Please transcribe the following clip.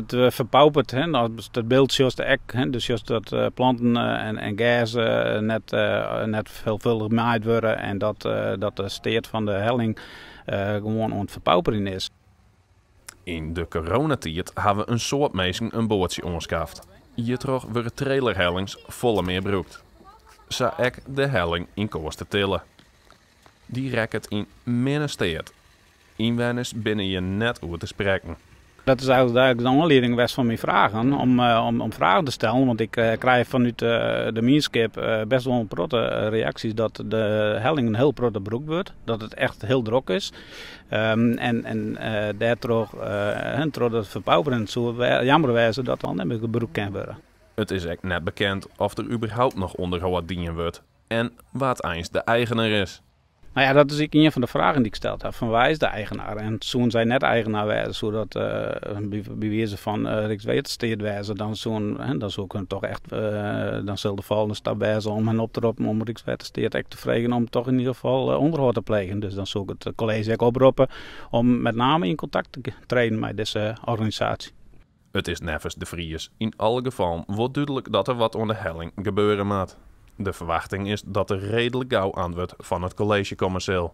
Het verpaupert, hè, als het beeld zoals de ek, hè, dus zoals dat planten en gas net veelvuldig maaid worden en dat de steert van de helling gewoon aan het verpauperen is. In de coronatijd hebben we een soort mensen een bootje onskaft. Hier terug worden trailerhellings volle meer broekt. Zo ek de helling in koers te tillen. Die rekt in Minnesteed. Inwoners binnen je net over te spreken. Dat is eigenlijk de aanleiding best van mijn vragen, om vragen te stellen. Want ik krijg vanuit de Meerskip best wel een protte reacties dat de helling een heel protte broek wordt. Dat het echt heel druk is. Daardoor het verpauperen zou jammer wijzen dat dan niet meer gebruikt kan worden. Het is echt net bekend of er überhaupt nog onderhoud dienen wordt. En wat eens de eigenaar is. Nou ja, dat is een van de vragen die ik gesteld heb. Van waar is de eigenaar? En toen zij net eigenaar werden, zodat bij wijze van Rijkswaterstaat wijzen, dan zou ik toch echt, dan zal de volgende stap wijzen om hen op te roepen om Rijkswaterstaat echt te vragen om toch in ieder geval onderhoud te plegen. Dus dan zou ik het college ook oproepen om met name in contact te treden met deze organisatie. Het is nevens de Vries. In alle gevallen wordt duidelijk dat er wat onder de helling gebeuren moet. De verwachting is dat er redelijk gauw antwoord van het college commercieel.